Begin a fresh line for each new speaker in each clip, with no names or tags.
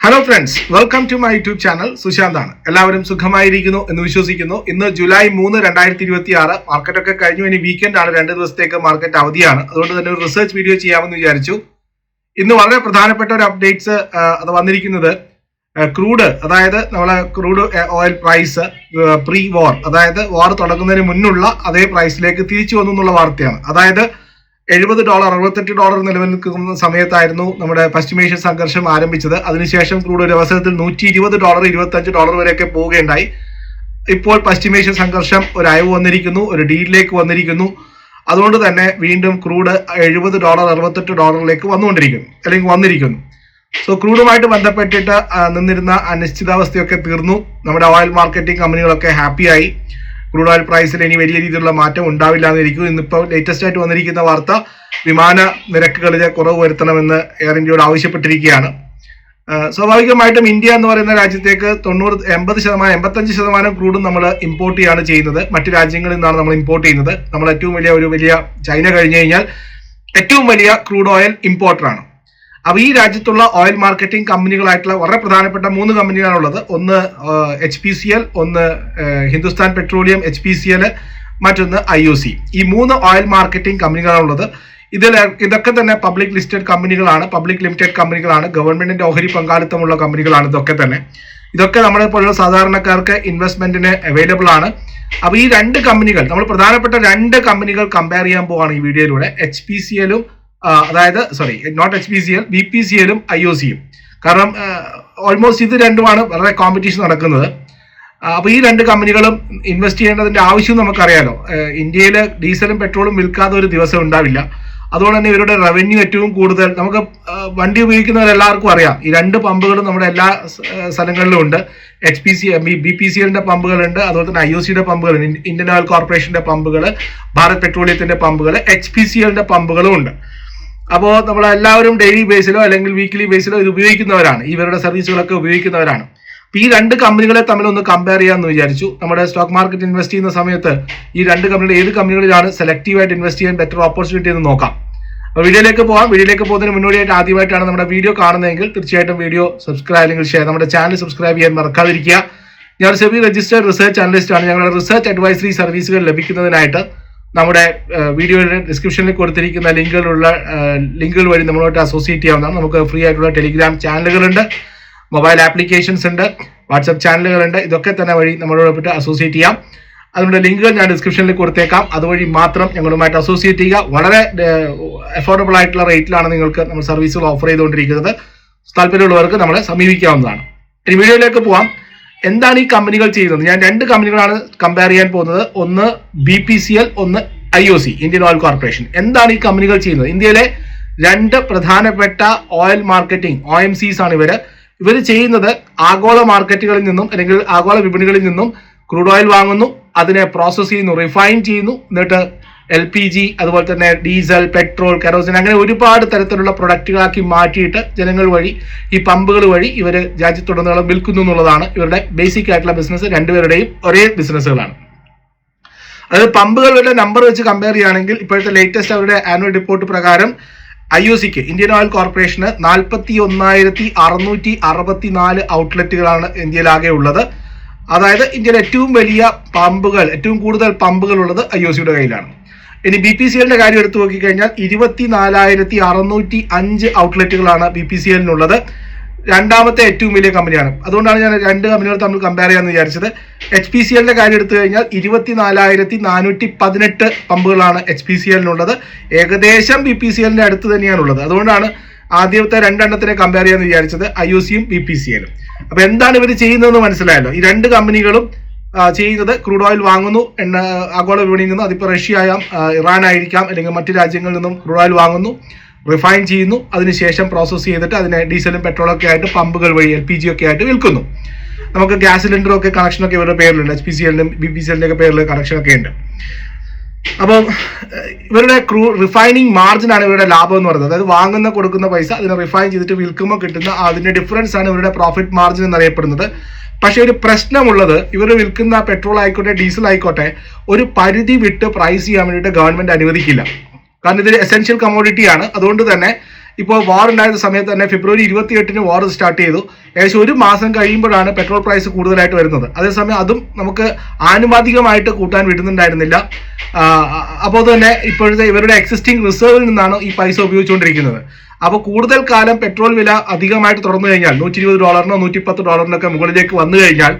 Hello friends, welcome to my YouTube channel. സുശാന്താണ്. എല്ലാവരും സുഖമായിരിക്കുന്നു എന്ന് വിശ്വസിക്കുന്നു. ഇന്ന് ജൂലൈ 3, 2026. മാർക്കറ്റൊക്കെ കഴിഞ്ഞു. ഇനി വീക്കെൻഡ് ആണ്, 2 ദിവസത്തേക്ക് മാർക്കറ്റ് അവധിയാണ്. അതുകൊണ്ട് തന്നെ ഒരു റിസർച്ച് വീഡിയോ ചെയ്യാമെന്ന് വിചാരിച്ചു. ഇന്ന് വളരെ പ്രധാനപ്പെട്ട ഒരു അപ്ഡേറ്റ്സ് അത് വന്നിരിക്കുന്നത് ക്രൂഡ്, അതായത് നമ്മളെ crude oil price pre war, അതായത് വാർ തുടങ്ങുന്നതിന് മുന്നുള്ള അതേ പ്രൈസിലേക്ക് തിരിച്ചു വന്നു എന്നുള്ള വാർത്തയാണ്. അതായത് $70, $68 നിലവിൽ നിൽക്കുന്ന സമയത്തായിരുന്നു നമ്മുടെ പശ്ചിമേഷ്യൻ സംഘർഷം ആരംഭിച്ചത്. അതിനുശേഷം ക്രൂഡ് ഒരു അവസരത്തിൽ $120, $25 വരെയൊക്കെ പോവുകയുണ്ടായി. ഇപ്പോൾ പശ്ചിമേഷ്യൻ സംഘർഷം ഒരു അയവ് വന്നിരിക്കുന്നു, ഒരു ഡീലിലേക്ക് വന്നിരിക്കുന്നു. അതുകൊണ്ട് തന്നെ വീണ്ടും ക്രൂഡ് $70, $68 വന്നിരിക്കുന്നു. സോ ക്രൂഡുമായിട്ട് ബന്ധപ്പെട്ടിട്ട് നിന്നിരുന്ന അനിശ്ചിതാവസ്ഥയൊക്കെ തീർന്നു. നമ്മുടെ ഓയിൽ മാർക്കറ്റിംഗ് കമ്പനികളൊക്കെ ഹാപ്പിയായി. ക്രൂഡ് ഓയിൽ പ്രൈസിൽ ഇനി വലിയ രീതിയിലുള്ള മാറ്റം ഉണ്ടാവില്ല എന്നിരിക്കും. ഇന്നിപ്പോൾ ലേറ്റസ്റ്റ് ആയിട്ട് വന്നിരിക്കുന്ന വാർത്ത, വിമാന നിരക്കുകളിലെ കുറവ് വരുത്തണമെന്ന് എയർ ഇന്ത്യയോട് ആവശ്യപ്പെട്ടിരിക്കുകയാണ്. സ്വാഭാവികമായിട്ടും ഇന്ത്യ എന്ന് പറയുന്ന രാജ്യത്തേക്ക് 85% ക്രൂഡും നമ്മൾ ഇമ്പോർട്ട് ചെയ്യാണ് ചെയ്യുന്നത്. മറ്റു രാജ്യങ്ങളിൽ നിന്നാണ് നമ്മൾ ഇമ്പോർട്ട് ചെയ്യുന്നത്. നമ്മൾ ഏറ്റവും വലിയ ചൈന കഴിഞ്ഞു കഴിഞ്ഞാൽ ഏറ്റവും വലിയ ക്രൂഡ് ഓയിൽ ഇമ്പോർട്ടറാണ്. അപ്പോൾ ഈ രാജ്യത്തുള്ള ഓയിൽ മാർക്കറ്റിംഗ് കമ്പനികളായിട്ടുള്ള വളരെ പ്രധാനപ്പെട്ട 3 കമ്പനികളാണുള്ളത്. ഒന്ന് HPCL, ഒന്ന് ഹിന്ദുസ്ഥാൻ പെട്രോളിയം HPCL, മറ്റൊന്ന് IOC. ഈ 3 ഓയിൽ മാർക്കറ്റിംഗ് കമ്പനികളാണുള്ളത്. ഇതൊക്കെ തന്നെ പബ്ലിക് ലിസ്റ്റഡ് കമ്പനികളാണ്, പബ്ലിക് ലിമിറ്റഡ് കമ്പനികളാണ്, ഗവൺമെന്റിന്റെ ഓഹരി പങ്കാളിത്തമുള്ള കമ്പനികളാണ്. ഇതൊക്കെ നമ്മളെ പോലുള്ള സാധാരണക്കാർക്ക് ഇൻവെസ്റ്റ്മെന്റിന് അവൈലബിൾ ആണ്. അപ്പോൾ ഈ 2 കമ്പനികൾ, നമ്മൾ പ്രധാനപ്പെട്ട 2 കമ്പനികൾ കമ്പയർ ചെയ്യാൻ പോവാണ് ഈ വീഡിയോയിലൂടെ. HPCLും BPCLും IOCയും. കാരണം ഓൾമോസ്റ്റ് ഇത് രണ്ടുമാണ് വളരെ കോമ്പറ്റീഷൻ നടക്കുന്നത്. അപ്പോൾ ഈ 2 കമ്പനികളും ഇൻവെസ്റ്റ് ചെയ്യേണ്ടതിന്റെ ആവശ്യം നമുക്കറിയാലോ. ഇന്ത്യയിൽ ഡീസലും പെട്രോളും വിൽക്കാതെ ഒരു ദിവസം ഉണ്ടാവില്ല. അതുകൊണ്ട് തന്നെ ഇവരുടെ റവന്യൂ ഏറ്റവും കൂടുതൽ, നമുക്ക് വണ്ടി ഉപയോഗിക്കുന്നവരെല്ലാവർക്കും അറിയാം. ഈ 2 പമ്പുകളും നമ്മുടെ എല്ലാ സ്ഥലങ്ങളിലും ഉണ്ട്. BPCLന്റെ പമ്പുകളുണ്ട്, അതുപോലെ തന്നെ IOCയുടെ പമ്പുകളുണ്ട്, ഇന്ത്യൻ ഓയിൽ കോർപ്പറേഷന്റെ പമ്പുകൾ, ഭാരത് പെട്രോളിയത്തിന്റെ പമ്പുകൾ, HPCLന്റെ പമ്പുകളും ഉണ്ട്. അപ്പോൾ നമ്മളെല്ലാവരും ഡെയിലി ബേസിലോ അല്ലെങ്കിൽ വീക്ക്ലി ബേസിലോ ഇത് ഉപയോഗിക്കുന്നവരാണ്, ഇവരുടെ സർവീസുകളൊക്കെ ഉപയോഗിക്കുന്നവരാണ്. അപ്പോൾ ഈ 2 കമ്പനികളെ തമ്മിൽ ഒന്ന് കമ്പയർ ചെയ്യാമെന്ന് വിചാരിച്ചു. നമ്മുടെ സ്റ്റോക്ക് മാർക്കറ്റ് ഇൻവെസ്റ്റ് ചെയ്യുന്ന സമയത്ത് ഈ 2 കമ്പനികൾ ഏത് കമ്പനികളിലാണ് സെലക്റ്റീവായിട്ട് ഇൻവെസ്റ്റ് ചെയ്യാൻ ബെറ്റർ ഓപ്പർച്യൂണിറ്റി എന്ന് നോക്കാം. അപ്പോൾ വീഡിയോയിലേക്ക് പോകുന്നതിന് മുന്നോടിയായിട്ട് ആദ്യമായിട്ടാണ് നമ്മുടെ വീഡിയോ കാണുന്നതെങ്കിൽ തീർച്ചയായിട്ടും വീഡിയോ സബ്സ്ക്രൈബ് അല്ലെങ്കിൽ ഷെയർ, നമ്മുടെ ചാനൽ സബ്സ്ക്രൈബ് ചെയ്യാൻ മറക്കാതിരിക്കുക. ഞാൻ സെബി രജിസ്റ്റേർഡ് റിസർച്ച് അനലിസ്റ്റ് ആണ്. ഞങ്ങളുടെ റിസർച്ച് അഡ്വൈസറി സർവീസുകൾ ലഭിക്കുന്നതിനായിട്ട് നമ്മുടെ വീഡിയോയുടെ ഡിസ്ക്രിപ്ഷനിൽ കൊടുത്തിരിക്കുന്ന ലിങ്കുകൾ വഴി നമ്മളോട്ട് അസോസിയേറ്റ് ചെയ്യാവുന്നതാണ്. നമുക്ക് ഫ്രീ ആയിട്ടുള്ള ടെലിഗ്രാം ചാനലുകളുണ്ട്, മൊബൈൽ ആപ്ലിക്കേഷൻസ് ഉണ്ട്, വാട്സപ്പ് ചാനലുകളുണ്ട്. ഇതൊക്കെ തന്നെ വഴി നമ്മളോടൊപ്പം അസോസിയേറ്റ് ചെയ്യാം. അതിനുള്ള ലിങ്കുകൾ ഞാൻ ഡിസ്ക്രിപ്ഷനിൽ കൊടുത്തേക്കാം. അതുവഴി മാത്രം ഞങ്ങളുമായിട്ട് അസോസിയേറ്റ് ചെയ്യുക. വളരെ അഫോർഡബിൾ ആയിട്ടുള്ള റേറ്റിലാണ് നിങ്ങൾക്ക് നമ്മൾ സർവീസുകൾ ഓഫർ ചെയ്തുകൊണ്ടിരിക്കുന്നത്. താല്പര്യമുള്ളവർക്ക് നമ്മളെ സമീപിക്കാവുന്നതാണ്. ഇനി വീഡിയോയിലേക്ക് പോവാം. എന്താണ് ഈ കമ്പനികൾ ചെയ്യുന്നത്? ഞാൻ 2 കമ്പനികളാണ് കമ്പയർ ചെയ്യാൻ പോകുന്നത്. ഒന്ന് BPCL, ഒന്ന് IOC, ഇന്ത്യൻ ഓയിൽ കോർപ്പറേഷൻ. എന്താണ് ഈ കമ്പനികൾ ചെയ്യുന്നത്? ഇന്ത്യയിലെ 2 പ്രധാനപ്പെട്ട ഓയിൽ മാർക്കറ്റിംഗ് OMCs ആണ് ഇവർ ചെയ്യുന്നത്. ആഗോള മാർക്കറ്റുകളിൽ നിന്നും അല്ലെങ്കിൽ ആഗോള വിപണികളിൽ നിന്നും ക്രൂഡ് ഓയിൽ വാങ്ങുന്നു, അതിനെ പ്രോസസ് ചെയ്യുന്നു, റിഫൈൻ ചെയ്യുന്നു, എന്നിട്ട് LPG, അതുപോലെ തന്നെ ഡീസൽ, പെട്രോൾ, കെറോസിൻ, അങ്ങനെ ഒരുപാട് തരത്തിലുള്ള പ്രൊഡക്റ്റുകളാക്കി മാറ്റിയിട്ട് ജനങ്ങൾ വഴി, ഈ പമ്പുകൾ വഴി ഇവർ രാജ്യത്തുടനീളം വിൽക്കുന്നു എന്നുള്ളതാണ് ഇവരുടെ ബേസിക് ആയിട്ടുള്ള ബിസിനസ്. 2 പേരുടെയും ഒരേ ബിസിനസ്സുകളാണ്. അതായത് പമ്പുകളുടെ നമ്പർ വെച്ച് കമ്പയർ ചെയ്യുകയാണെങ്കിൽ ഇപ്പോഴത്തെ ലേറ്റസ്റ്റ് അവരുടെ ആനുവൽ റിപ്പോർട്ട് പ്രകാരം IOCക്ക്, ഇന്ത്യൻ ഓയിൽ കോർപ്പറേഷന് 41,664 ഔട്ട്ലെറ്റുകളാണ് ഇന്ത്യയിലാകെ ഉള്ളത്. അതായത് ഇന്ത്യയിലെ ഏറ്റവും കൂടുതൽ പമ്പുകൾ ഉള്ളത് IOCയുടെ കയ്യിലാണ്. ഇനി BPCLന്റെ കാര്യം എടുത്തു നോക്കിക്കഴിഞ്ഞാൽ 24,605 ഔട്ട്ലെറ്റുകളാണ് BPCLനുള്ളത്. രണ്ടാമത്തെ ഏറ്റവും വലിയ കമ്പനിയാണ്. അതുകൊണ്ടാണ് ഞാൻ 2 കമ്പനികൾ തമ്മിൽ കമ്പയർ ചെയ്യാമെന്ന് വിചാരിച്ചത്. HPCLന്റെ കാര്യം എടുത്തു കഴിഞ്ഞാൽ 24,418 പമ്പുകളാണ് HPCLനുള്ളത്. ഏകദേശം BPCLന്റെ അടുത്ത് തന്നെയാണുള്ളത്. അതുകൊണ്ടാണ് ആദ്യത്തെ 2 എണ്ണത്തിനെ കമ്പയർ ചെയ്യാമെന്ന് വിചാരിച്ചത്, IOCയും BPCLും. അപ്പൊ എന്താണ് ഇവർ ചെയ്യുന്നതെന്ന് മനസ്സിലായല്ലോ. ഈ 2 കമ്പനികളും ചെയ്യുന്നത് ക്രൂഡ് ഓയിൽ വാങ്ങുന്നു, ആഗോള വിപണിയിൽ നിന്നും, അതിപ്പോൾ റഷ്യ ആയാം, ഇറാൻ ആയിരിക്കാം, അല്ലെങ്കിൽ മറ്റു രാജ്യങ്ങളിൽ നിന്നും ക്രൂഡ് ഓയിൽ വാങ്ങുന്നു, റിഫൈൻ ചെയ്യുന്നു, അതിനുശേഷം പ്രോസസ്സ് ചെയ്തിട്ട് അതിനെ ഡീസലും പെട്രോളൊക്കെ ആയിട്ട് പമ്പുകൾ വഴി LPG ഒക്കെ ആയിട്ട് വിൽക്കുന്നു. നമുക്ക് ഗ്യാസ് സിലിണ്ടറും ഒക്കെ കണക്ഷനൊക്കെ ഇവരുടെ പേരിലുണ്ട്. HPCLന്റെയും BPCLന്റെ ഒക്കെ പേരിൽ കണക്ഷനൊക്കെ ഉണ്ട്. അപ്പോൾ ഇവരുടെ റിഫൈനിങ് മാർജിൻ ആണ് ഇവരുടെ ലാഭം എന്ന് പറയുന്നത്. അതായത് കൊടുക്കുന്ന പൈസ അതിനെ റിഫൈൻ ചെയ്തിട്ട് വിൽക്കുമ്പോൾ കിട്ടുന്ന അതിന്റെ ഡിഫറൻസ് ആണ് ഇവരുടെ പ്രോഫിറ്റ് മാർജിൻ എന്നറിയപ്പെടുന്നത്. പക്ഷെ ഒരു പ്രശ്നമുള്ളത്, ഇവർ വിൽക്കുന്ന പെട്രോൾ ആയിക്കോട്ടെ ഡീസൽ ആയിക്കോട്ടെ ഒരു പരിധി വിട്ട് പ്രൈസ് ചെയ്യാൻ വേണ്ടിയിട്ട് ഗവൺമെന്റ് അനുവദിക്കില്ല. കാരണം ഇതൊരു എസെൻഷ്യൽ കമ്മോഡിറ്റി ആണ്. അതുകൊണ്ട് തന്നെ ഇപ്പോൾ വാർ ഉണ്ടായിരുന്ന സമയത്ത് തന്നെ ഫെബ്രുവരി 28-ന് വാർ സ്റ്റാർട്ട് ചെയ്തു. ഏകദേശം ഒരു മാസം കഴിയുമ്പോഴാണ് പെട്രോൾ പ്രൈസ് കൂടുതലായിട്ട് വരുന്നത്. അതേസമയം അതും നമുക്ക് ആനുപാതികമായിട്ട് കൂട്ടാൻ വിടുന്നുണ്ടായിരുന്നില്ല. അപ്പോൾ തന്നെ ഇപ്പോഴത്തെ ഇവരുടെ എക്സിസ്റ്റിംഗ് റിസർവിൽ നിന്നാണ് ഈ പൈസ ഉപയോഗിച്ചുകൊണ്ടിരിക്കുന്നത്. അപ്പോൾ കൂടുതൽ കാലം പെട്രോൾ വില അധികമായിട്ട് തുറന്നു കഴിഞ്ഞാൽ $120 $110 മുകളിലേക്ക് വന്നു കഴിഞ്ഞാൽ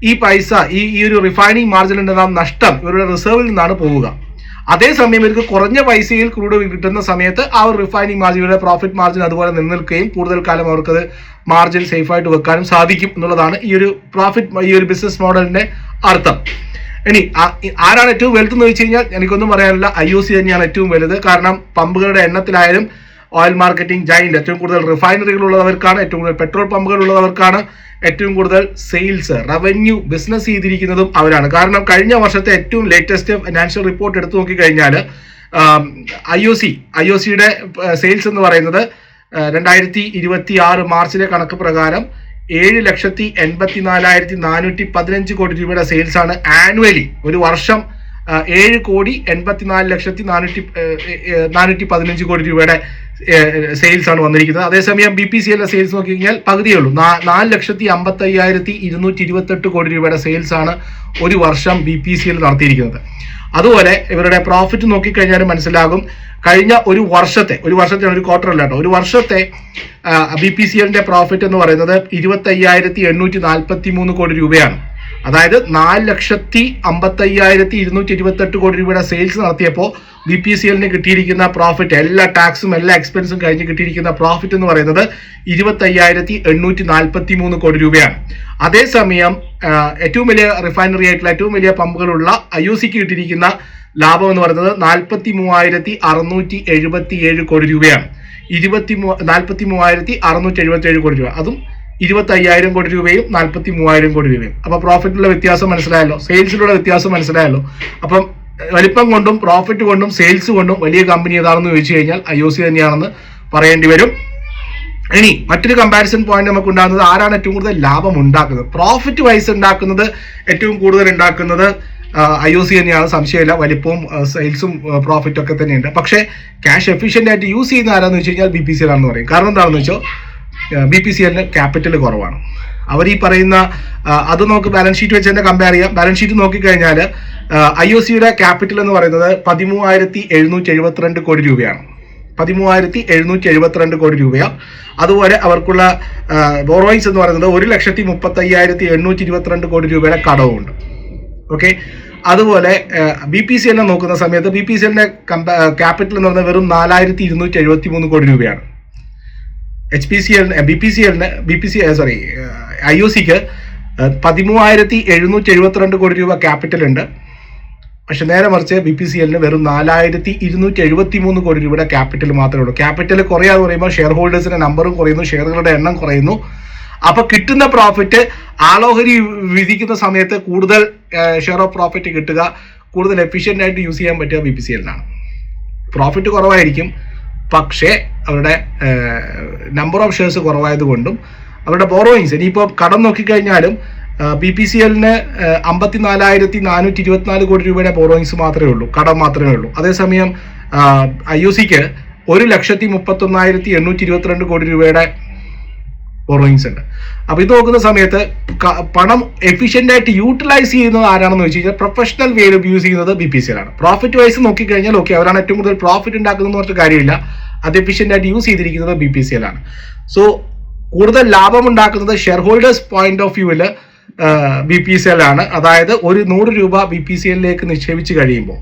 ഈ പൈസ ഈ ഒരു റിഫൈനിങ് മാർജിനിൽ ഉണ്ടാകുന്ന നഷ്ടം ഇവരുടെ റിസർവിൽ നിന്നാണ് പോവുക. അതേസമയം ഇവർക്ക് കുറഞ്ഞ പൈസയിൽ ക്രൂഡ് കിട്ടുന്ന സമയത്ത് ആ ഒരു റിഫൈനിങ് മാർജിൻ, പ്രോഫിറ്റ് മാർജിൻ അതുപോലെ നിലനിൽക്കുകയും കൂടുതൽ കാലം അവർക്കത് മാർജിൻ സേഫായിട്ട് വെക്കാനും സാധിക്കും എന്നുള്ളതാണ് ഈ ഒരു ബിസിനസ് മോഡലിന്റെ അർത്ഥം. ഇനി ആരാണ് ഏറ്റവും വലുതെന്ന് ചോദിച്ചു കഴിഞ്ഞാൽ എനിക്കൊന്നും പറയാനില്ല, IOC തന്നെയാണ് ഏറ്റവും വലുത്. കാരണം പമ്പുകളുടെ എണ്ണത്തിലായാലും ഓയിൽ മാർക്കറ്റിംഗ് ജൈന്റ്, ഏറ്റവും കൂടുതൽ റിഫൈനറികൾ ഉള്ളവർക്കാണ്, ഏറ്റവും കൂടുതൽ പെട്രോൾ പമ്പുകൾ ഉള്ളവർക്കാണ്, ഏറ്റവും കൂടുതൽ സെയിൽസ് റവന്യൂ ബിസിനസ് ചെയ്തിരിക്കുന്നതും അവരാണ്. കാരണം കഴിഞ്ഞ വർഷത്തെ ഏറ്റവും ലേറ്റസ്റ്റ് ഫിനാൻഷ്യൽ റിപ്പോർട്ട് എടുത്തു നോക്കിക്കഴിഞ്ഞാൽ IOCയുടെ സെയിൽസ് എന്ന് പറയുന്നത് 2026 മാർച്ചിലെ കണക്ക് പ്രകാരം 7,84,415 കോടി രൂപയുടെ സെയിൽസ് ആണ് ആനുവലി. ഒരു വർഷം 7,84,415 കോടി രൂപയുടെ സെയിൽസ് ആണ് വന്നിരിക്കുന്നത്. അതേസമയം BPCL സെയിൽസ് നോക്കി കഴിഞ്ഞാൽ പകുതിയേ ഉള്ളൂ. 4,55,228 കോടി രൂപയുടെ സെയിൽസ് ആണ് ഒരു വർഷം BPCL നടത്തിയിരിക്കുന്നത്. അതുപോലെ ഇവരുടെ പ്രോഫിറ്റ് നോക്കിക്കഴിഞ്ഞാൽ മനസ്സിലാകും. കഴിഞ്ഞ ഒരു വർഷത്തെ ഒരു ക്വാർട്ടർ അല്ല കേട്ടോ, ഒരു വർഷത്തെ BPCLന്റെ പ്രോഫിറ്റ് എന്ന് പറയുന്നത് 25,843 കോടി രൂപയാണ്. അതായത് 4,55,228 കോടി രൂപയുടെ സെയിൽസ് നടത്തിയപ്പോൾ BPCLന് കിട്ടിയിരിക്കുന്ന പ്രോഫിറ്റ്, എല്ലാ ടാക്സും എല്ലാ എക്സ്പെൻസും കഴിഞ്ഞ് കിട്ടിയിരിക്കുന്ന പ്രോഫിറ്റ് എന്ന് പറയുന്നത് 25,843 കോടി രൂപയാണ്. അതേസമയം ഏറ്റവും വലിയ റിഫൈനറി ആയിട്ടുള്ള ഏറ്റവും വലിയ പമ്പുകളുള്ള IOCക്ക് കിട്ടിയിരിക്കുന്ന ലാഭം എന്ന് പറയുന്നത് 43,677 കോടി രൂപയാണ്. 43,677 കോടി രൂപ, അതും 25,000 കോടി രൂപയും 43,000 കോടി രൂപയും. അപ്പൊ പ്രോഫിറ്റിലുള്ള വ്യത്യാസം മനസ്സിലായല്ലോ, സെയിൽസിലുള്ള വ്യത്യാസം മനസ്സിലായല്ലോ. അപ്പം വലിപ്പം കൊണ്ടും പ്രോഫിറ്റ് കൊണ്ടും സെയിൽസ് കൊണ്ടും വലിയ കമ്പനി ഏതാണെന്ന് ചോദിച്ചു കഴിഞ്ഞാൽ IOC തന്നെയാണെന്ന് പറയേണ്ടി വരും. ഇനി മറ്റൊരു കമ്പാരിസൺ പോയിന്റ് നമുക്ക് ഉണ്ടാകുന്നത് ആരാണ് ഏറ്റവും കൂടുതൽ ലാഭം ഉണ്ടാക്കുന്നത്, പ്രോഫിറ്റ് വൈസ് ഉണ്ടാക്കുന്നത് ഏറ്റവും കൂടുതൽ ഉണ്ടാക്കുന്നത് IOC തന്നെയാണ്, സംശയമില്ല. വലിപ്പവും സെയിൽസും പ്രോഫിറ്റും ഒക്കെ തന്നെയുണ്ട്. പക്ഷേ ക്യാഷ് എഫിഷ്യന്റ് ആയിട്ട് യൂസ് ചെയ്യുന്ന ആരാന്ന് വെച്ച് കഴിഞ്ഞാൽ BPCL ആണെന്ന് പറയും. കാരണം എന്താണെന്ന് വെച്ചാൽ BPCLന് ക്യാപിറ്റൽ കുറവാണ്. അവർ ഈ പറയുന്ന അത് നമുക്ക് ബാലൻസ് ഷീറ്റ് വെച്ച് തന്നെ കമ്പയർ ചെയ്യാം. ബാലൻസ് ഷീറ്റ് നോക്കിക്കഴിഞ്ഞാൽ IOCയുടെ ക്യാപിറ്റൽ എന്ന് പറയുന്നത് 13,772 കോടി രൂപയാണ്. 13,772 കോടി രൂപയാണ്. അതുപോലെ അവർക്കുള്ള ബോറോയിങ്സ് എന്ന് പറയുന്നത് 1,35,822 കോടി രൂപയുടെ കടവുമുണ്ട്. ഓക്കെ, അതുപോലെ BPCLനെ നോക്കുന്ന സമയത്ത് BPCLന്റെ ക്യാപിറ്റൽ എന്ന് പറയുന്നത് വെറും 4,273 കോടി രൂപയാണ്. IOCക്ക് 13,772 കോടി രൂപ ക്യാപിറ്റൽ ഉണ്ട്. പക്ഷെ നേരെ മറിച്ച് BPCLന് വെറും 4,273 കോടി രൂപയുടെ ക്യാപിറ്റൽ മാത്രമേ ഉള്ളൂ. ക്യാപിറ്റൽ കുറയാന്ന് പറയുമ്പോൾ ഷെയർ ഹോൾഡേഴ്സിന്റെ നമ്പറും കുറയുന്നു, ഷെയറുകളുടെ എണ്ണം കുറയുന്നു. അപ്പൊ കിട്ടുന്ന പ്രോഫിറ്റ് ആളോഹരി വിധിക്കുന്ന സമയത്ത് കൂടുതൽ ഷെയർ ഓഫ് പ്രോഫിറ്റ് കിട്ടുക, കൂടുതൽ എഫിഷ്യന്റ് ആയിട്ട് യൂസ് ചെയ്യാൻ പറ്റുക BPCLനാണ്. പ്രോഫിറ്റ് കുറവായിരിക്കും, പക്ഷേ അവരുടെ നമ്പർ ഓഫ് ഷെയർസ് കുറവായതുകൊണ്ടും അവരുടെ ബോറോയിങ്സ്, ഇനിയിപ്പോൾ കടം നോക്കിക്കഴിഞ്ഞാലും BPCLന് 54,424 കോടി രൂപയുടെ ബോറോയിങ്സ് മാത്രമേ ഉള്ളൂ, കടം മാത്രമേ ഉള്ളൂ. അതേസമയം IOCക്ക് 1,31,822 കോടി രൂപയുടെ ബോറോയിങ്സ് ഉണ്ട്. അപ്പൊ ഇത് നോക്കുന്ന സമയത്ത് പണം എഫിഷ്യന്റ് ആയിട്ട് യൂട്ടിലൈസ് ചെയ്യുന്നത് ആരാണെന്ന് വെച്ച് കഴിഞ്ഞാൽ പ്രൊഫഷണൽ വേയിൽ യൂസ് ചെയ്യുന്നത് BPCL ആണ്. പ്രോഫിറ്റ് വൈസ് നോക്കിക്കഴിഞ്ഞാൽ ഓക്കെ, അവരാണ് ഏറ്റവും കൂടുതൽ പ്രോഫിറ്റ് ഉണ്ടാക്കുന്നത് പറഞ്ഞ കാര്യമില്ല, അത് എഫിഷ്യന്റ് ആയിട്ട് യൂസ് ചെയ്തിരിക്കുന്നത് BPCL ആണ്. സോ കൂടുതൽ ലാഭം ഉണ്ടാക്കുന്നത് ഷെയർ ഹോൾഡേഴ്സ് പോയിന്റ് ഓഫ് വ്യൂവിൽ BPCL ആണ്. അതായത് ഒരു 100 രൂപ BPCLലേക്ക് നിക്ഷേപിച്ച് കഴിയുമ്പോൾ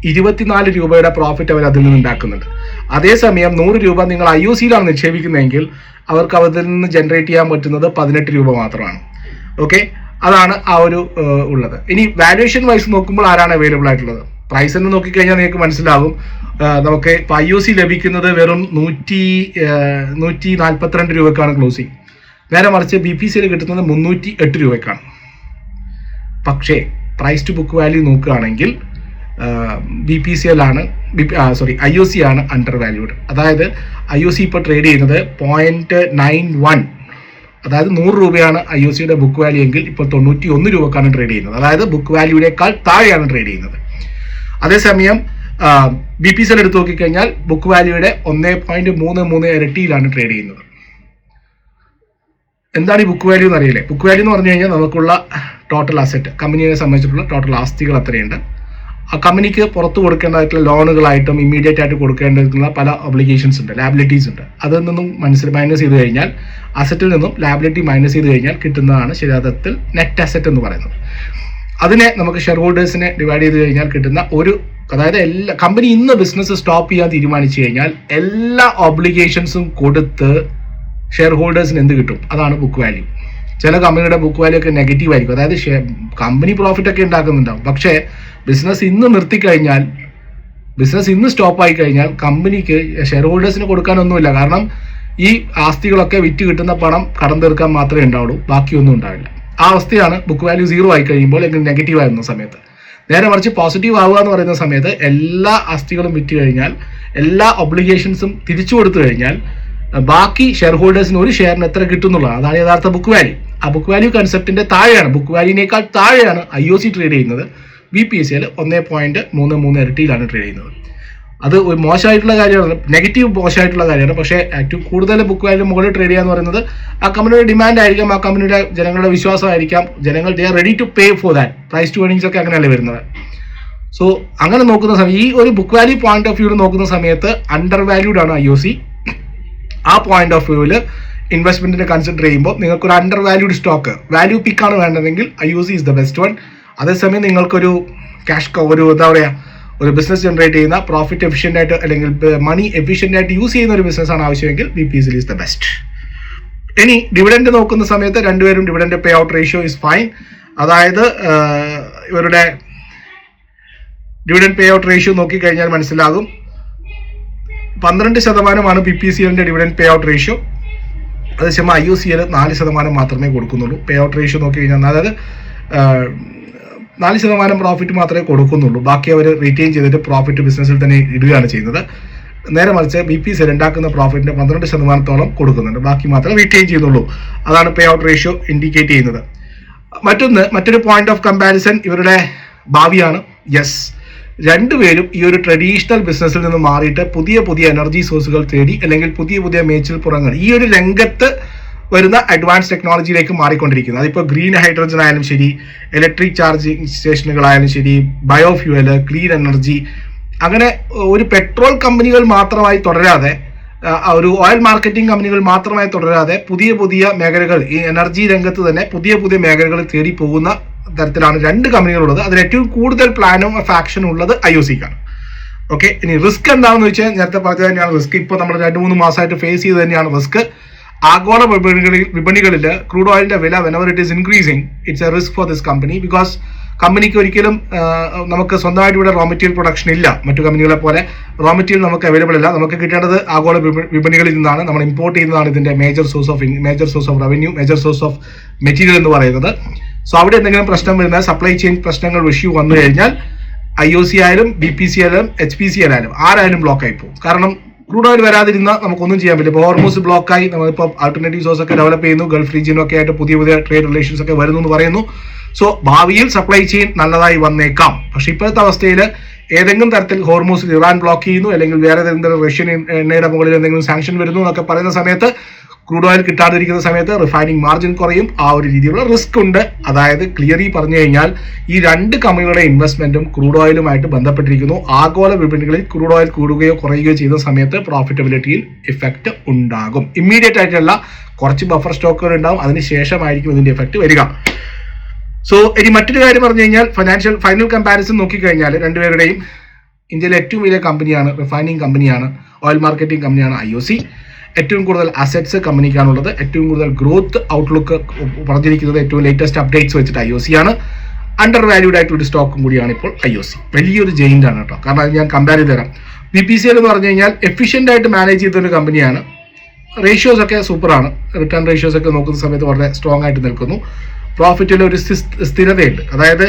24 രൂപയുടെ പ്രോഫിറ്റ് അവർ അതിൽ നിന്ന് ഉണ്ടാക്കുന്നുണ്ട്. അതേസമയം 100 രൂപ നിങ്ങൾ IOCയിലാണ് നിക്ഷേപിക്കുന്നതെങ്കിൽ അവർക്ക് അതിൽ നിന്ന് ജനറേറ്റ് ചെയ്യാൻ പറ്റുന്നത് 18 രൂപ മാത്രമാണ്. ഓക്കെ, അതാണ് ആ ഒരു ഉള്ളത്. ഇനി വാല്യുവേഷൻ വൈസ് നോക്കുമ്പോൾ ആരാണ് അവൈലബിൾ ആയിട്ടുള്ളത്, പ്രൈസ് എന്ന് നോക്കിക്കഴിഞ്ഞാൽ നിങ്ങൾക്ക് മനസ്സിലാകും. നമുക്ക് ഇപ്പോൾ IOC ലഭിക്കുന്നത് വെറും 142 രൂപക്കാണ് ക്ലോസിങ്. നേരെ മറിച്ച് BPCL കിട്ടുന്നത് 308 രൂപക്കാണ്. പക്ഷേ പ്രൈസ് ടു ബുക്ക് വാല്യൂ നോക്കുകയാണെങ്കിൽ IOC ആണ് അണ്ടർ വാല്യൂഡ്. അതായത് IOC ഇപ്പോൾ ട്രേഡ് ചെയ്യുന്നത് 0.91, അതായത് 100 രൂപയാണ് IOCയുടെ ബുക്ക് വാല്യൂ എങ്കിൽ ഇപ്പോൾ 91 രൂപക്കാണ് ട്രേഡ് ചെയ്യുന്നത്. അതായത് ബുക്ക് വാല്യൂവിനേക്കാൾ താഴെയാണ് ട്രേഡ് ചെയ്യുന്നത്. അതേസമയം BPCL എടുത്ത് നോക്കിക്കഴിഞ്ഞാൽ ബുക്ക് വാല്യൂയുടെ 1.33 ഇരട്ടിയിലാണ് ട്രേഡ് ചെയ്യുന്നത്. എന്താണ് ഈ ബുക്ക് വാല്യൂ എന്ന് അറിയില്ലേ? ബുക്ക് വാല്യൂ എന്ന് പറഞ്ഞു കഴിഞ്ഞാൽ നമുക്കുള്ള ടോട്ടൽ അസറ്റ്, കമ്പനിയെ സംബന്ധിച്ചിട്ടുള്ള ടോട്ടൽ ആസ്തികൾ അത്രയുണ്ട്. ആ കമ്പനിക്ക് പുറത്ത് കൊടുക്കേണ്ടതായിട്ടുള്ള ലോണുകളായിട്ടും ഇമ്മീഡിയറ്റ് ആയിട്ട് കൊടുക്കേണ്ടതായിട്ടുള്ള പല ഒബ്ലിഗേഷൻസ് ഉണ്ട്, ലാബിലിറ്റീസ് ഉണ്ട്. അതിൽ നിന്നും മൈനസ് ചെയ്ത് കഴിഞ്ഞാൽ, അസറ്റിൽ നിന്നും ലാബിലിറ്റി മൈനസ് ചെയ്ത് കഴിഞ്ഞാൽ കിട്ടുന്നതാണ് ശരിയാർത്ഥത്തിൽ നെറ്റ് അസറ്റ് എന്ന് പറയുന്നത്. അതിനെ നമുക്ക് ഷെയർ ഹോൾഡേഴ്സിനെ ഡിവൈഡ് ചെയ്ത് കഴിഞ്ഞാൽ കിട്ടുന്ന അതായത് എല്ലാ കമ്പനി ഇന്ന് ബിസിനസ് സ്റ്റോപ്പ് ചെയ്യാൻ തീരുമാനിച്ചു കഴിഞ്ഞാൽ എല്ലാ ഒബ്ലിഗേഷൻസും കൊടുത്ത് ഷെയർ ഹോൾഡേഴ്സിന് എന്ത് കിട്ടും? അതാണ് ബുക്ക് വാല്യൂ. ചില കമ്പനിയുടെ ബുക്ക് വാല്യൂ ഒക്കെ നെഗറ്റീവ് ആയിരിക്കും. അതായത് കമ്പനി പ്രോഫിറ്റ് ഒക്കെ ഉണ്ടാക്കുന്നുണ്ടാവും, പക്ഷേ ബിസിനസ് ഇന്ന് നിർത്തിക്കഴിഞ്ഞാൽ, ബിസിനസ് ഇന്ന് സ്റ്റോപ്പായി കഴിഞ്ഞാൽ കമ്പനിക്ക് ഷെയർ ഹോൾഡേഴ്സിന് കൊടുക്കാനൊന്നുമില്ല. കാരണം ഈ ആസ്തികളൊക്കെ വിറ്റ് കിട്ടുന്ന പണം കടം തീർക്കാൻ മാത്രമേ ഉണ്ടാവുള്ളൂ, ബാക്കിയൊന്നും ഉണ്ടാവില്ല. ആ അവസ്ഥയാണ് ബുക്ക് വാല്യൂ 0 ആയി കഴിയുമ്പോൾ, അല്ലെങ്കിൽ നെഗറ്റീവ് ആയിരുന്ന സമയത്ത്. നേരെ മറിച്ച് പോസിറ്റീവ് ആവുക എന്ന് പറയുന്ന സമയത്ത് എല്ലാ ആസ്തികളും വിറ്റ് കഴിഞ്ഞാൽ, എല്ലാ ഒബ്ലിഗേഷൻസും തിരിച്ചു കൊടുത്തു കഴിഞ്ഞാൽ ബാക്കി ഷെയർ ഹോൾഡേഴ്സിന് ഒരു ഷെയറിന് എത്ര കിട്ടുന്നുള്ളതാണ്. അതാണ് യഥാർത്ഥ ബുക്ക് വാല്യൂ. ആ ബുക്ക് വാല്യൂ കൺസെപ്റ്റിന്റെ താഴെയാണ്, ബുക്ക് വാല്യൂനേക്കാൾ താഴെയാണ് IOC ട്രേഡ് ചെയ്യുന്നത്. BPCL 1.33 ഇരട്ടിയിലാണ് ട്രേഡ് ചെയ്യുന്നത്. അത് ഒരു മോശമായിട്ടുള്ള കാര്യമാണ്, നെഗറ്റീവ് മോശമായിട്ടുള്ള കാര്യമാണ്. പക്ഷേ ഏറ്റവും കൂടുതൽ ബുക്ക് വാല്യൂ മുകളിൽ ട്രേഡ് ചെയ്യുക എന്ന് പറയുന്നത് ആ കമ്പനിയുടെ ഡിമാൻഡ് ആയിരിക്കാം, ആ കമ്പനിയുടെ ജനങ്ങളുടെ വിശ്വാസമായിരിക്കാം. ജനങ്ങൾ they are ready to pay for that. Price to earnings ഒക്കെ അങ്ങനെയല്ലേ വരുന്നത്. സോ അങ്ങനെ നോക്കുന്ന സമയം, ഈ ഒരു ബുക്ക് വാല്യൂ പോയിന്റ് ഓഫ് വ്യൂവിൽ നോക്കുന്ന സമയത്ത് അണ്ടർ വാല്യൂഡ് ആണ് IOC. ആ പോയിന്റ് ഓഫ് വ്യൂവിൽ ഇൻവെസ്റ്റ്മെന്റിനെ കൺസിഡർ ചെയ്യുമ്പോൾ നിങ്ങൾക്കൊരു അണ്ടർ വാല്യൂഡ് സ്റ്റോക്ക്, വാല്യൂ പിക്കാണ് വേണ്ടതെങ്കിൽ IOC is the best one. അതേസമയം നിങ്ങൾക്കൊരു ഒരു ബിസിനസ് ജനറേറ്റ് ചെയ്യുന്ന പ്രോഫിറ്റ് എഫിഷ്യന്റ് ആയിട്ട്, അല്ലെങ്കിൽ മണി എഫിഷ്യന്റ് ആയിട്ട് യൂസ് ചെയ്യുന്ന ഒരു ബിസിനസ് ആണ് ആവശ്യമെങ്കിൽ BPCL ഈസ് ദ ബെസ്റ്റ്. ഇനി ഡിവിഡൻഡ് നോക്കുന്ന സമയത്ത് രണ്ടുപേരും dividend pay out ratio is fine. അതായത് ഇവരുടെ ഡിവിഡൻഡ് പേ ഔട്ട് റേഷ്യോ നോക്കിക്കഴിഞ്ഞാൽ മനസ്സിലാകും. 12% BPCLന്റെ ഡിവിഡൻഡ് പേ ഔട്ട് റേഷ്യോ. അതേസമയം IOCL 4% മാത്രമേ കൊടുക്കുന്നുള്ളൂ. പേ ഔട്ട് റേഷ്യോ നോക്കി കഴിഞ്ഞാൽ, അതായത് 4% പ്രോഫിറ്റ് മാത്രമേ കൊടുക്കുന്നുള്ളൂ, ബാക്കി അവർ റീറ്റെയിൻ ചെയ്തിട്ട് പ്രോഫിറ്റ് ബിസിനസ്സിൽ തന്നെ ഇടുകയാണ് ചെയ്യുന്നത്. നേരെ മറിച്ച് BPCL ഉണ്ടാക്കുന്ന പ്രോഫിറ്റിന്റെ 12% കൊടുക്കുന്നുണ്ട്, ബാക്കി മാത്രമേ റീറ്റെയിൻ ചെയ്യുന്നുള്ളൂ. അതാണ് പേ ഔട്ട് റേഷ്യോ ഇൻഡിക്കേറ്റ് ചെയ്യുന്നത്. മറ്റൊരു പോയിന്റ് ഓഫ് കമ്പാരിസൺ ഇവരുടെ ഭാവിയാണ്. യെസ്, രണ്ടുപേരും ഈ ഒരു ട്രഡീഷണൽ ബിസിനസ്സിൽ നിന്ന് മാറിയിട്ട് പുതിയ എനർജി സോഴ്സുകൾ തേടി, അല്ലെങ്കിൽ പുതിയ മേച്ചിൽപ്പുറങ്ങൾ ഈ ഒരു രംഗത്ത് വരുന്ന അഡ്വാൻസ് ടെക്നോളജിയിലേക്ക് മാറിക്കൊണ്ടിരിക്കുന്നത്. അതിപ്പോൾ ഗ്രീൻ ഹൈഡ്രജൻ ആയാലും ശരി, ഇലക്ട്രിക് ചാർജിങ് സ്റ്റേഷനുകളായാലും ശരി, ബയോഫ്യൂവൽ, ക്ലീൻ എനർജി, അങ്ങനെ ഒരു പെട്രോൾ കമ്പനികൾ മാത്രമായി തുടരാതെ, ഒരു ഓയിൽ മാർക്കറ്റിംഗ് കമ്പനികൾ മാത്രമായി തുടരാതെ പുതിയ മേഖലകൾ, ഈ എനർജി രംഗത്ത് തന്നെ പുതിയ മേഖലകൾ തേടി പോകുന്ന തരത്തിലാണ് രണ്ട് കമ്പനികളുള്ളത്. അതിൽ ഏറ്റവും കൂടുതൽ പ്ലാനും ആക്ഷനും ഉള്ളത് IOCക്കാണ്. ഓക്കെ, ഇനി റിസ്ക് എന്താണെന്ന് വെച്ചാൽ നേരത്തെ പറഞ്ഞത് തന്നെയാണ് റിസ്ക്. ഇപ്പോൾ നമ്മൾ 2-3 മാസമായിട്ട് ഫേസ് ചെയ്ത് തന്നെയാണ് റിസ്ക്. ആഗോള വിപണികളിൽ ക്രൂഡ് ഓയിലിന്റെ വില whenever it is increasing, it's a risk for this company, because കമ്പനിക്ക് ഒരിക്കലും നമുക്ക് സ്വന്തമായിട്ട് ഇവിടെ റോ മെറ്റീരിയൽ പ്രൊഡക്ഷൻ ഇല്ല. മറ്റു കമ്പനികളെ പോലെ റോ മെറ്റീരിയൽ നമുക്ക് അവൈലബിൾ അല്ല. നമുക്ക് കിട്ടേണ്ടത് ആഗോള വിപണികളിൽ നിന്നാണ്. നമ്മൾ ഇമ്പോർട്ട് ചെയ്യുന്നതാണ് ഇതിന്റെ major source of revenue, major source of material എന്ന് പറയുന്നത്. സോ അവിടെ എന്തെങ്കിലും പ്രശ്നം വരുന്ന സപ്ലൈ ചെയിൻ പ്രശ്നങ്ങൾ ഇഷ്യൂ വന്നു കഴിഞ്ഞാൽ IOC ആയാലും BPCL ആയാലും HPCL ആയാലും ആരായാലും ബ്ലോക്ക് ആയി പോകും. കാരണം ക്രൂഡ് ഓയിൽ വരാതിരുന്ന നമുക്കൊന്നും ചെയ്യാൻ പറ്റില്ല. ഇപ്പോൾ ഹോർമൂസ് ബ്ലോക്കായി, നമ്മളിപ്പോൾ ആൾട്ടർനേറ്റീവ് സോഴ്സ് ഒക്കെ ഡെവലപ്പ് ചെയ്യുന്നു, ഗൾഫ് റീജിയനൊക്കെ ആയിട്ട് പുതിയ ട്രേഡ് റിലേഷൻസ് ഒക്കെ വരുന്നു എന്ന് പറയുന്നു. സോ ഭാവിയിൽ സപ്ലൈ ചെയിൻ നല്ലതായി വന്നേക്കാം. പക്ഷെ ഇപ്പോഴത്തെ അവസ്ഥയിൽ ഏതെങ്കിലും തരത്തിൽ ഹോർമൂസിൽ ഇറാൻ ബ്ലോക്ക് ചെയ്യുന്നു, അല്ലെങ്കിൽ വേറെ ഏതെങ്കിലും റഷ്യൻ എണ്ണയുടെ മുകളിൽ എന്തെങ്കിലും സാങ്ഷൻ വരുന്നു എന്നൊക്കെ പറയുന്ന സമയത്ത്, ക്രൂഡ് ഓയിൽ കിട്ടാതിരിക്കുന്ന സമയത്ത് റിഫൈനിങ് മാർജിൻ കുറയും. ആ ഒരു രീതിയിലുള്ള റിസ്ക് ഉണ്ട്. അതായത് ക്ലിയർലി പറഞ്ഞു കഴിഞ്ഞാൽ ഈ രണ്ട് കമ്പനികളുടെ ഇൻവെസ്റ്റ്മെന്റും ക്രൂഡ് ഓയിലുമായിട്ട് ബന്ധപ്പെട്ടിരിക്കുന്നു. ആഗോള വിപണികളിൽ ക്രൂഡ് ഓയിൽ കൂടുകയോ കുറയുകയോ ചെയ്യുന്ന സമയത്ത് പ്രോഫിറ്റബിലിറ്റിയിൽ ഇഫക്റ്റ് ഉണ്ടാകും. ഇമ്മീഡിയറ്റ് ആയിട്ടുള്ള കുറച്ച് ബഫർ സ്റ്റോക്കുകൾ ഉണ്ടാവും, അതിനുശേഷമായിരിക്കും ഇതിന്റെ ഇഫക്റ്റ് വരിക. സോ ഇനി മറ്റൊരു കാര്യം പറഞ്ഞു കഴിഞ്ഞാൽ ഫൈനൽ കമ്പാരിസൺ നോക്കിക്കഴിഞ്ഞാൽ രണ്ടുപേരുടെയും ഇന്ത്യയിലെ ഏറ്റവും വലിയ കമ്പനിയാണ്, റിഫൈനിങ് കമ്പനിയാണ്, ഓയിൽ മാർക്കറ്റിംഗ് കമ്പനിയാണ് IOC. ഏറ്റവും കൂടുതൽ അസറ്റ്സ് കമ്പനിക്കാണുള്ളത്. ഏറ്റവും കൂടുതൽ ഗ്രോത്ത് ഔട്ട്ലുക്ക് പറഞ്ഞിരിക്കുന്നത് ഏറ്റവും ലേറ്റസ്റ്റ് അപ്ഡേറ്റ്സ് വെച്ചിട്ട് IOC ആണ്. അണ്ടർ വാല്യൂഡ് ആയിട്ടുള്ള ഒരു സ്റ്റോക്കും കൂടിയാണ് ഇപ്പോൾ IOC. വലിയൊരു ജെയിൻ്റ് ആണ് കേട്ടോ. കാരണം അത് ഞാൻ കമ്പയർ ചെയ്ത് തരാം. BPCL എന്ന് പറഞ്ഞു കഴിഞ്ഞാൽ എഫിഷ്യൻ്റ് ആയിട്ട് മാനേജ് ചെയ്തൊരു കമ്പനിയാണ്. റേഷ്യോസ് ഒക്കെ സൂപ്പറാണ്. റിട്ടേൺ റേഷ്യോസ് ഒക്കെ നോക്കുന്ന സമയത്ത് വളരെ സ്ട്രോങ് ആയിട്ട് നിൽക്കുന്നു. പ്രോഫിറ്റിൽ ഒരു സ്ഥിരതയുണ്ട്. അതായത്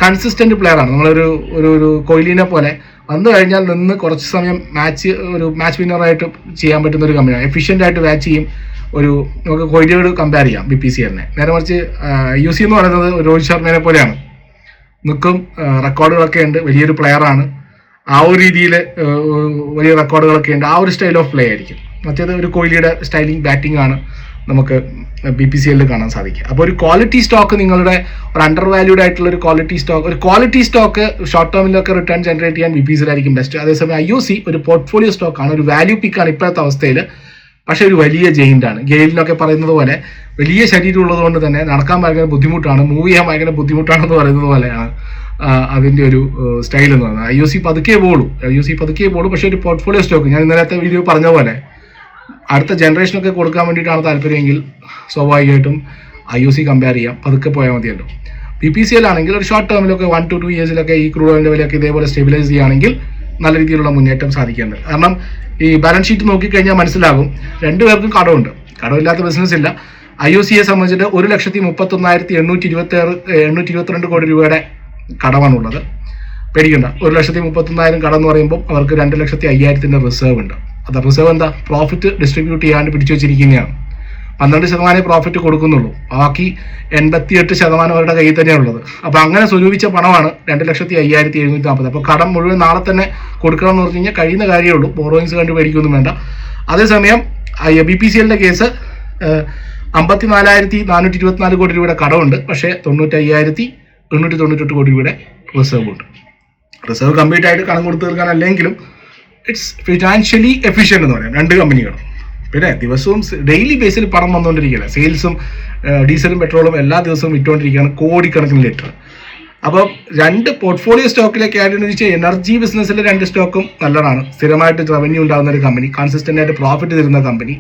കൺസിസ്റ്റന്റ് പ്ലെയർ ആണ്. നമ്മളൊരു കൊഹ്ലിനെ പോലെ വന്നു കഴിഞ്ഞാൽ നിന്ന് കുറച്ച് സമയം മാച്ച് വിന്നറായിട്ട് ചെയ്യാൻ പറ്റുന്ന ഒരു കമ്പനിയാണ്. എഫിഷ്യൻ്റ് ആയിട്ട് വാച്ച് ചെയ്യും. നമുക്ക് കൊഹ്ലിയോട് കമ്പയർ ചെയ്യാം BPCLനെ. നേരെ മറിച്ച് IOC എന്ന് പറയുന്നത് രോഹിത് ശർമ്മയെ പോലെയാണ്. നിൽക്കും, റെക്കോർഡുകളൊക്കെ ഉണ്ട്, വലിയൊരു പ്ലെയറാണ്. ആ ഒരു രീതിയിൽ വലിയ റെക്കോർഡുകളൊക്കെ ഉണ്ട്. ആ ഒരു സ്റ്റൈൽ ഓഫ് പ്ലേ ആയിരിക്കും. മറ്റേത് ഒരു കോഹ്ലിയുടെ സ്റ്റൈലിംഗ് ബാറ്റിംഗ് ആണ് നമുക്ക് BPCL കാണാൻ സാധിക്കുക. അപ്പോൾ ഒരു ക്വാളിറ്റി സ്റ്റോക്ക്, നിങ്ങളുടെ ഒരു അണ്ടർ വാല്യൂഡ് ആയിട്ടുള്ള ഒരു ക്വാളിറ്റി സ്റ്റോക്ക് ഷോർട്ട് ടേമിലൊക്കെ റിട്ടേൺ ജനറേറ്റ് ചെയ്യാൻ BPCL ആയിരിക്കും ബെസ്റ്റ്. അതേസമയം IOC ഒരു പോർട്ട്ഫോളിയോ സ്റ്റോക്കാണ്, ഒരു വാല്യൂ പിക്കാണ് ഇപ്പോഴത്തെ അവസ്ഥയിൽ. പക്ഷേ ഒരു വലിയ ജെയിൻ്റാണ്. ഗെയിലിനൊക്കെ പറയുന്നത് പോലെ വലിയ ശരീരം ഉള്ളത് കൊണ്ട് തന്നെ നടക്കാൻ ഭയങ്കര ബുദ്ധിമുട്ടാണ്, മൂവ് ചെയ്യാൻ ഭയങ്കര ബുദ്ധിമുട്ടാണെന്ന് പറയുന്നത് പോലെയാണ് അതിൻ്റെ ഒരു സ്റ്റൈൽ എന്ന് പറയുന്നത്. IOC പതുക്കെ പോളൂ. പക്ഷേ ഒരു പോർട്ട്ഫോളിയോ സ്റ്റോക്ക്, ഞാൻ ഇന്നലത്തെ വീഡിയോ പറഞ്ഞ പോലെ അടുത്ത ജനറേഷനൊക്കെ കൊടുക്കാൻ വേണ്ടിയിട്ടാണ് താല്പര്യമെങ്കിൽ സ്വാഭാവികമായിട്ടും IOC കമ്പയർ ചെയ്യാം, പതുക്കെ പോയാൽ മതിയല്ലോ. BPCL ആണെങ്കിൽ ഒരു ഷോർട്ട് ടേമിലൊക്കെ 1 to 2 ഇയേഴ്സിലൊക്കെ ഈ ക്രൂഡ് ഓയിലിൻ്റെ വിലയൊക്കെ ഇതേപോലെ സ്റ്റെബിലൈസ് ചെയ്യുകയാണെങ്കിൽ നല്ല രീതിയിലുള്ള മുന്നേറ്റം സാധിക്കേണ്ടത്. കാരണം ഈ ബാലൻസ് ഷീറ്റ് നോക്കിക്കഴിഞ്ഞാൽ മനസ്സിലാകും, രണ്ടുപേർക്കും കടമുണ്ട്, കടമില്ലാത്ത ബിസിനസ് ഇല്ല. IOCയെ സംബന്ധിച്ചിട്ട് 1,31,822 കോടി രൂപയുടെ കടമാണുള്ളത്. പേടിക്കണ്ട, 1,31,000 കടം എന്ന് പറയുമ്പോൾ അവർക്ക് 2,05,000 റിസർവ് ഉണ്ട്. അത് റിസർവ് എന്താ, പ്രോഫിറ്റ് ഡിസ്ട്രിബ്യൂട്ട് ചെയ്യാണ്ട് പിടിച്ചു വെച്ചിരിക്കുന്നതാണ്. 12% പ്രോഫിറ്റ് കൊടുക്കുന്നുള്ളൂ, ബാക്കി 88% അവരുടെ കയ്യിൽ തന്നെയാണുള്ളത്. അപ്പോൾ അങ്ങനെ സ്വരൂപിച്ച പണമാണ് 2,05,740. അപ്പോൾ കടം മുഴുവൻ നാളെ തന്നെ കൊടുക്കണം എന്ന് പറഞ്ഞു കഴിഞ്ഞാൽ കഴിയുന്ന കാര്യമേ ഉള്ളൂ, ബോറോയിങ്സ് കണ്ട് പേടിക്കൊന്നും വേണ്ട. അതേസമയം BPCLന്റെ കേസ് 54,424 കോടി രൂപയുടെ കടമുണ്ട്, പക്ഷേ 95,898 കോടി രൂപയുടെ റിസർവ് ഉണ്ട്. റിസർവ് കംപ്ലീറ്റ് ആയിട്ട് കടം കൊടുത്തു തീർക്കാൻ അല്ലെങ്കിലും ഇറ്റ്സ് ഫിനാൻഷ്യലി എഫിഷ്യൻ്റ് എന്ന് പറയാം രണ്ട് കമ്പനികളും. പിന്നെ ദിവസവും ഡെയിലി ബേസിൽ പണം വന്നുകൊണ്ടിരിക്കുകയാണ്, സെയിൽസും ഡീസലും പെട്രോളും എല്ലാ ദിവസവും വിറ്റുകൊണ്ടിരിക്കുകയാണ്, കോടിക്കണക്കിന് ലിറ്റർ. അപ്പം രണ്ട് പോർട്ട്ഫോളിയോ സ്റ്റോക്കിലേക്ക് ആയിട്ട് വെച്ചാൽ എനർജി ബിസിനസ്സിലെ 2 സ്റ്റോക്കും നല്ലതാണ്. സ്ഥിരമായിട്ട് റവന്യൂ ഉണ്ടാകുന്ന ഒരു കമ്പനി, കൺസിസ്റ്റൻ്റ് ആയിട്ട് പ്രോഫിറ്റ് തരുന്ന company,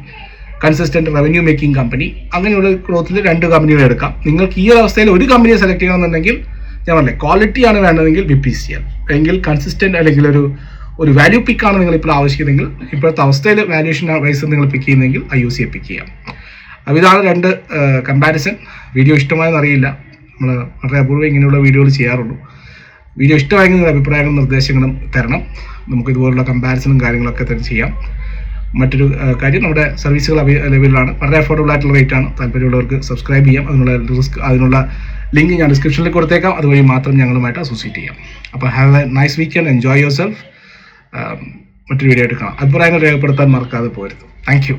consistent revenue making company, അങ്ങനെയുള്ള ഗ്രോത്തിൽ 2 കമ്പനികൾ എടുക്കാം. നിങ്ങൾക്ക് ഈ ഒരു അവസ്ഥയിൽ ഒരു കമ്പനിയെ സെലക്ട് ചെയ്യണമെന്നുണ്ടെങ്കിൽ ഞാൻ പറഞ്ഞേ ക്വാളിറ്റിയാണ് വേണ്ടതെങ്കിൽ BPCL, എങ്കിൽ കൺസിസ്റ്റന്റ് അല്ലെങ്കിൽ ഒരു വാല്യൂ പിക്കാണ് നിങ്ങൾ ഇപ്പോൾ ആവശ്യമെങ്കിൽ ഇപ്പോഴത്തെ അവസ്ഥയിൽ വാല്യൂഷൻ വൈസ് നിങ്ങൾ പിക്ക് ചെയ്യുന്നെങ്കിൽ IOCയെ പിക്ക് ചെയ്യാം. അപ്പോൾ ഇതാണ് 2 കമ്പാരിസൺ. വീഡിയോ ഇഷ്ടമായെന്ന് അറിയില്ല, നമ്മൾ വളരെ അപൂർവം ഇങ്ങനെയുള്ള വീഡിയോകൾ ചെയ്യാറുള്ളൂ. വീഡിയോ ഇഷ്ടമായെങ്കിൽ നിങ്ങളുടെ അഭിപ്രായങ്ങളും നിർദ്ദേശങ്ങളും തരണം, നമുക്ക് ഇതുപോലുള്ള കമ്പാരിസണും കാര്യങ്ങളൊക്കെ തന്നെ ചെയ്യാം. മറ്റൊരു കാര്യം, നമ്മുടെ സർവീസുകൾ അവൈലബിളാണ്, വളരെ അഫോർഡബിൾ ആയിട്ടുള്ള റേറ്റ് ആണ്. താല്പര്യമുള്ളവർക്ക് സബ്സ്ക്രൈബ് ചെയ്യാം. അതിനുള്ള ലിങ്ക് ഞാൻ ഡിസ്ക്രിപ്ഷനിൽ കൊടുത്തേക്കാം, അതുവഴി മാത്രം ഞങ്ങളുമായിട്ട് അസോസിയേറ്റ് ചെയ്യാം. അപ്പോൾ have A nice weekend, enjoy your self. മറ്റൊരു വീഡിയോ ആയിട്ട് കാണാം. അഭിപ്രായങ്ങൾ രേഖപ്പെടുത്താൻ മറക്കാതെ പോരുത്. Thank you.